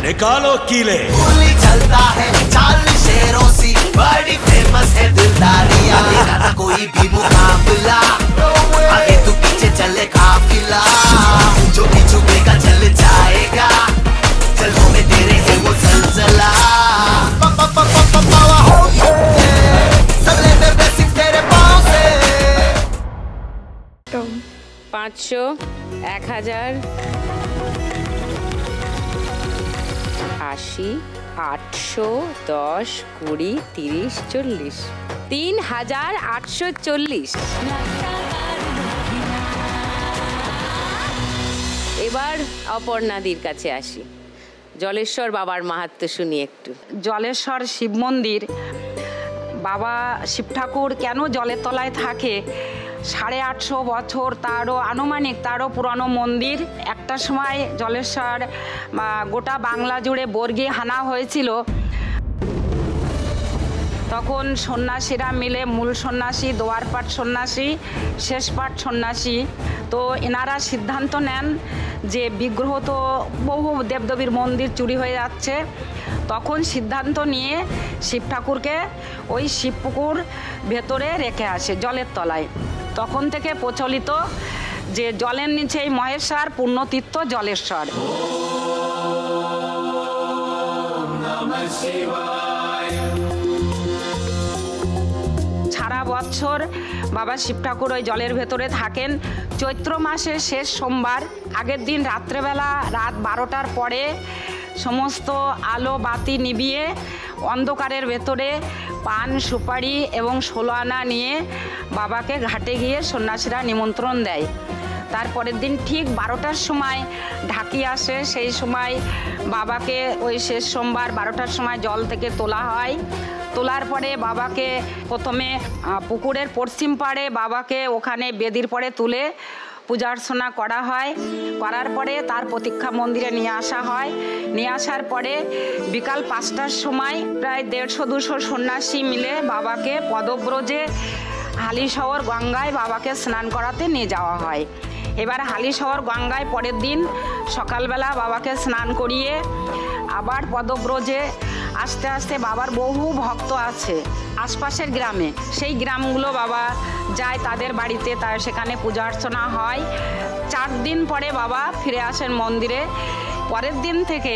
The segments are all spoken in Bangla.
निकालो कीले। गोली चलता है चाल शेरों सी, बड़ी फेमस है दिलदारियां, ना कोई भी मुकाबला, आगे तू पीछे चले काफिला, जो भी झुकेगा चल जाएगा, चलो में तेरे है वो जलजला, सब लेते बेसिक तेरे पाँव से। 500, 1000, 80, 800, 10, 20, 30, 40, 3840। এবার অপর্ণাদির কাছে আসি, জলেশ্বর বাবার মাহাত্ম্য শুনি একটু। জলেশ্বর শিব মন্দির, বাবা শিব ঠাকুর কেন জলের তলায় থাকে? 850 বছর, তারও আনুমানিক, তারও পুরানো মন্দির। একটা সময় জলেশ্বর গোটা বাংলা জুড়ে বর্গী হানা হয়েছিল, তখন সন্ন্যাসীরা মিলে, মূল সন্ন্যাসী, দোয়ারপাট সন্ন্যাসী, শেষপাট সন্ন্যাসী, তো এনারা সিদ্ধান্ত নেন যে বিগ্রহ তো বহু দেবদেবীর মন্দির চুরি হয়ে যাচ্ছে, তখন সিদ্ধান্ত নিয়ে শিব ঠাকুরকে ওই শিবপুকুর ভেতরে রেখে আসে জলের তলায়। তখন থেকে প্রচলিত যে জলের নিচেই মহেশ্বর, পুণ্যতীর্থ জলেশ্বর। সারা বছর বাবা শিব ঠাকুর ওই জলের ভেতরে থাকেন। চৈত্র মাসের শেষ সোমবার আগের দিন রাত্রেবেলা, রাত 12টার পরে সমস্ত আলো বাতি নিভিয়ে অন্ধকারের ভেতরে পান, সুপারি এবং 16 আনা নিয়ে বাবাকে ঘাটে গিয়ে সন্ন্যাসীরা নিমন্ত্রণ দেয়। তারপরের দিন ঠিক 12টার সময় ঢাকি আসে, সেই সময় বাবাকে ওই শেষ সোমবার 12টার সময় জল থেকে তোলা হয়। তোলার পরে বাবাকে প্রথমে পুকুরের পশ্চিম পাড়ে বাবাকে ওখানে বেদির পরে তুলে পূজা অর্চনা করা হয়। করার পরে তার প্রতীক্ষা মন্দিরে নিয়ে আসা হয়। নিয়ে আসার পরে বিকাল 5টার সময় প্রায় 150-200 সন্ন্যাসী মিলে বাবাকে পদব্রজে হালিশহর গঙ্গায় বাবাকে স্নান করাতে নিয়ে যাওয়া হয়। এবার হালিশহর গঙ্গায় পরের দিন সকালবেলা বাবাকে স্নান করিয়ে আবার পদব্রজে আস্তে আস্তে, বাবার বহু ভক্ত আছে আশপাশের গ্রামে, সেই গ্রামগুলো বাবা যায় তাদের বাড়িতে, তার সেখানে পূজা অর্চনা হয়। 4 দিন পরে বাবা ফিরে আসেন মন্দিরে। পরের দিন থেকে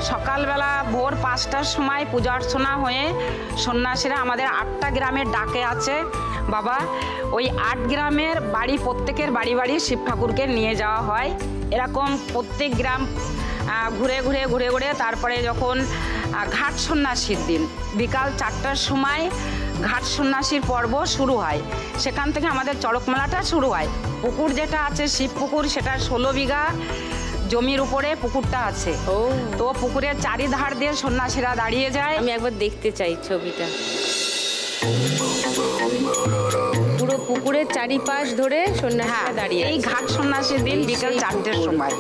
সকালবেলা ভোর 5টার সময় পূজা অর্চনা হয়ে সন্ন্যাসীরা, আমাদের 8টা গ্রামের ডাকে আছে বাবা, ওই 8 গ্রামের বাড়ি, প্রত্যেকের বাড়ি বাড়ি শিব ঠাকুরকে নিয়ে যাওয়া হয়। এরকম প্রত্যেক গ্রাম ঘুরে ঘুরে ঘুরে ঘুরে তারপরে যখন ঘাট সন্ন্যাসীর দিন বিকাল 4টার সময় ঘাট সন্ন্যাসীর পর্ব শুরু হয়, সেখান থেকে আমাদের চড়ক মেলাটা শুরু হয়। পুকুর যেটা আছে শিব পুকুর, সেটা 16 বিঘা জমির উপরে পুকুরটা আছে। তো পুকুরের চারিধার দিয়ে সন্ন্যাসীরা দাঁড়িয়ে যায়। আমি একবার দেখতে চাই ছবিটা। পুরো পুকুরের চারিপাশ ধরে সন্ন্যাসীরা দাঁড়িয়ে, এই ঘাট সন্ন্যাসীর দিন বিকাল 4টের সময়।